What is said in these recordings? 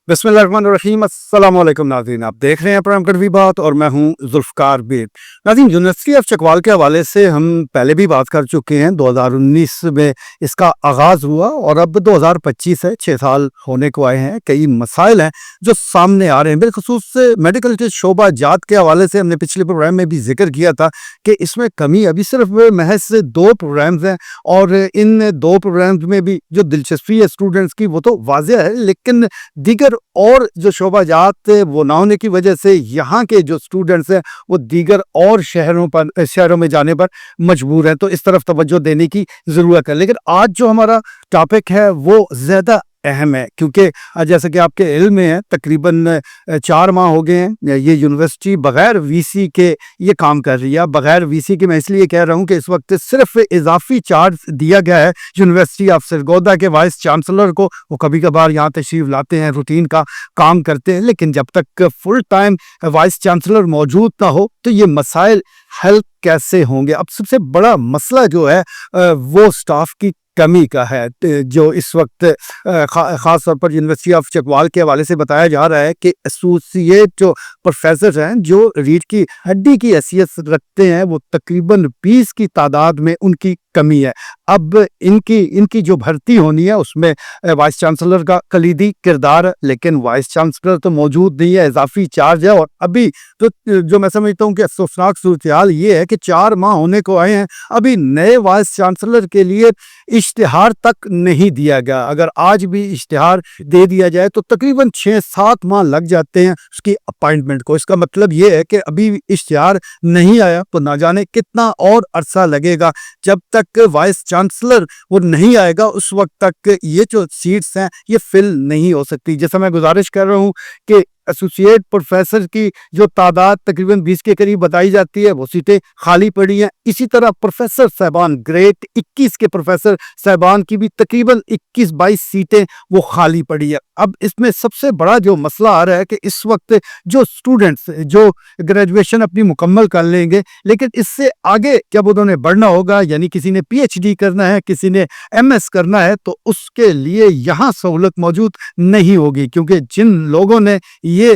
बिस्मिल्लाहिर्रहमानिर्रहीम। अस्सलाम वालेकुम नाज़रीन, आप देख रहे हैं प्रोग्राम कड़वी बात और मैं हूं जुल्फ़कार बेग। नाज़रीन, यूनिवर्सिटी ऑफ चकवाल के हवाले से हम पहले भी बात कर चुके हैं। 2019 में इसका आगाज़ हुआ और अब 2025 है, 6 साल होने को आए हैं। कई मसाइल हैं जो सामने आ रहे हैं, बिलखुसूस मेडिकल के शोबा जात के हवाले से हमने पिछले प्रोग्राम में भी जिक्र किया था कि इसमें कमी अभी सिर्फ महज 2 प्रोग्राम्स हैं और इन 2 प्रोग्राम्स में भी जो दिलचस्पी है स्टूडेंट्स की वो तो वाज़ेह है, लेकिन दीगर और जो शोबाजात वो ना होने की वजह से यहाँ के जो स्टूडेंट्स हैं वो दीगर और शहरों में जाने पर मजबूर हैं। तो इस तरफ तवज्जो देने की ज़रूरत है। लेकिन आज जो हमारा टॉपिक है वो ज़्यादा अहम है, क्योंकि जैसा कि आपके इल्म में है तकरीबन 4 माह हो गए हैं ये यूनिवर्सिटी बग़ैर वीसी के ये काम कर रही है। बग़ैर वीसी के मैं इसलिए कह रहा हूँ कि इस वक्त सिर्फ इजाफी चार्ज दिया गया है यूनिवर्सिटी ऑफ सरगोदा के वाइस चांसलर को। वो कभी कभार यहाँ तशरीफ़ लाते हैं, रूटीन का काम करते हैं, लेकिन जब तक फुल टाइम वाइस चांसलर मौजूद ना हो तो ये मसाइल हल कैसे होंगे। अब सबसे बड़ा मसला जो है वो स्टाफ की कमी का है, जो इस वक्त ख़ास तौर पर यूनिवर्सिटी ऑफ चकवाल के हवाले से बताया जा रहा है कि एसोसिएट जो प्रोफेसर हैं जो रीढ़ की हड्डी की हैसियत रखते हैं वो तकरीबन 20 की तादाद में उनकी कमी है। अब इनकी जो भर्ती होनी है उसमें वाइस चांसलर का कलीदी किरदार है, लेकिन वाइस चांसलर तो मौजूद नहीं है, इजाफी चार्ज है। और अभी तो जो मैं समझता हूँ कि अफसोसनाक सूरत हाल ये है कि 4 माह होने को आए हैं, अभी नए वाइस चांसलर के लिए इश्तिहार तक नहीं दिया गया। अगर आज भी इश्तिहार दे दिया जाए तो तकरीबन 6-7 माह लग जाते हैं उसकी अपॉइंटमेंट को। इसका मतलब ये है कि अभी इश्तिहार नहीं आया तो ना जाने कितना और अरसा लगेगा। जब तक वाइस चांसलर वो नहीं आएगा उस वक्त तक ये जो सीट्स हैं ये फिल नहीं हो सकती। जैसा मैं गुजारिश कर रहा हूँ कि एसोसिएट प्रोफेसर की जो तादाद तकरीबन 20 के करीब बताई जाती है वो सीटें खाली पड़ी हैं। इसी तरह प्रोफेसर साहबान ग्रेड 21 के प्रोफेसर साहबान की भी तकरीबन 21-22 सीटें वो खाली पड़ी है। अब इसमें सबसे बड़ा जो मसला आ रहा है कि इस वक्त जो स्टूडेंट्स जो ग्रेजुएशन अपनी मुकम्मल कर लेंगे, लेकिन इससे आगे जब उन्होंने बढ़ना होगा, यानी किसी ने पीएचडी करना है, किसी ने एमएस करना है, तो उसके लिए यहाँ सहूलत मौजूद नहीं होगी, क्योंकि जिन लोगों ने ये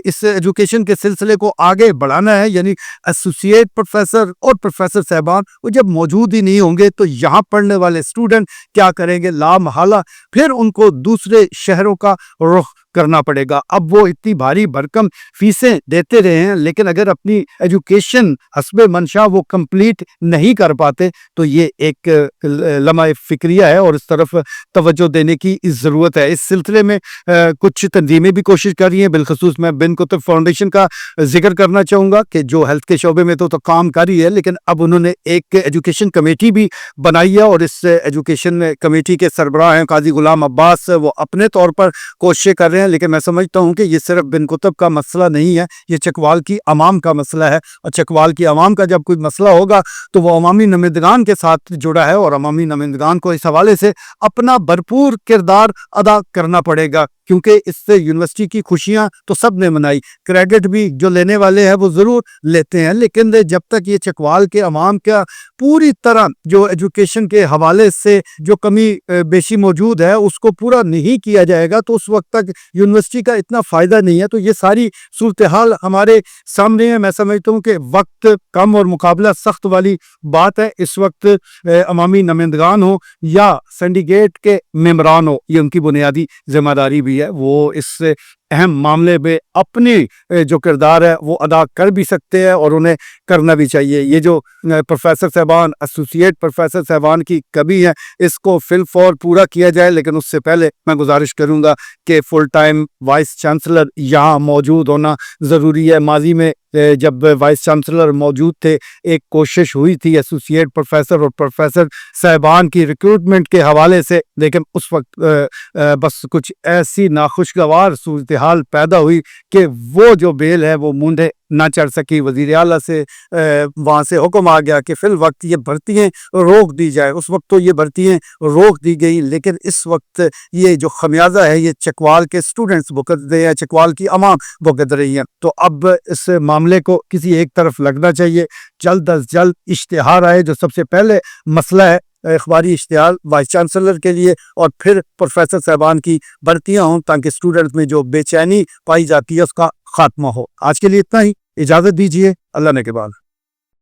इस एजुकेशन के सिलसिले को आगे बढ़ाना है, यानी एसोसिएट प्रोफेसर और प्रोफेसर साहबान, वो जब मौजूद ही नहीं होंगे तो यहाँ पढ़ने वाले स्टूडेंट क्या करेंगे? लामहला फिर उनको दूसरे शहरों का रुख करना पड़ेगा। अब वो इतनी भारी भरकम फीसें देते रहे हैं, लेकिन अगर अपनी एजुकेशन हस्बे मंशा वो कंप्लीट नहीं कर पाते तो ये एक लम्हा फिक्रिया है और इस तरफ तवज्जो देने की ज़रूरत है। इस सिलसिले में कुछ तंजीमें भी कोशिश कर रही हैं। बिलखसूस मैं बिन कुतुब फाउंडेशन का जिक्र करना चाहूँगा कि जो हेल्थ के शोबे में तो काम कर रही है, लेकिन अब उन्होंने एक एजुकेशन कमेटी भी बनाई है और इस एजुकेशन कमेटी के सरबराह हैं काजी गुलाम अब्बास। वो अपने तौर पर कोशिशें कर रहे हैं, लेकिन मैं समझता हूं कि ये सिर्फ बिन कुतुब का मसला नहीं है, ये चकवाल की अवाम का मसला है। और चकवाल की अवाम का जब कोई मसला होगा तो वो अवामी नुमाइंदगान के साथ जुड़ा है और अवामी नुमाइंदगान को इस हवाले से अपना भरपूर किरदार अदा करना पड़ेगा, क्योंकि इससे यूनिवर्सिटी की खुशियां तो सब ने मनाई, क्रेडिट भी जो लेने वाले हैं वो ज़रूर लेते हैं, लेकिन जब तक ये चकवाल के अवाम का पूरी तरह जो एजुकेशन के हवाले से जो कमी बेशी मौजूद है उसको पूरा नहीं किया जाएगा तो उस वक्त तक यूनिवर्सिटी का इतना फ़ायदा नहीं है। तो ये सारी सूरत हाल हमारे सामने है। मैं समझता हूँ कि वक्त कम और मुकाबला सख्त वाली बात है। इस वक्त अवामी नुमाइंदगान हो या सिंडिकेट के मेंबरान हो, ये उनकी बुनियादी जिम्मेदारी भी है। वो इस अहम मामले में अपनी जो किरदार है वो अदा कर भी सकते हैं और उन्हें करना भी चाहिए। ये जो प्रोफेसर साहबान, एसोसिएट प्रोफेसर साहबान की कमी है, इसको फिल फॉर पूरा किया जाए, लेकिन उससे पहले मैं गुजारिश करूंगा कि फुल टाइम वाइस चांसलर यहाँ मौजूद होना ज़रूरी है। माजी में जब वाइस चांसलर मौजूद थे एक कोशिश हुई थी एसोसिएट प्रोफेसर और प्रोफेसर साहबान की रिक्रूटमेंट के हवाले से, लेकिन उस वक्त बस कुछ ऐसी नाखुशगवार सूरत हाल पैदा हुई कि वो जो बेल है वो मूंढे ना चढ़ सकी। वज़ीर आला से वहाँ से हुक्म आ गया कि फिल वक्त ये भर्तियाँ रोक दी जाए। उस वक्त तो ये भर्तियाँ रोक दी गई, लेकिन इस वक्त ये जो खमियाजा है ये चकवाल के स्टूडेंट्स भुगत रहे हैं, चकवाल की अवाम भुगत रही है। तो अब इस मामले को किसी एक तरफ लगना चाहिए, जल्द अज जल्द इश्तिहार आए। जो सबसे पहले मसला है اخباری اشتعال وائس چانسلر کے لیے اور پھر پروفیسر صاحبان کی بھرتیاں ہوں تاکہ اسٹوڈنٹ میں جو بے چینی پائی جاتی ہے اس کا خاتمہ ہو۔ آج کے لیے اتنا ہی، اجازت دیجیے، اللہ نے کے بعد۔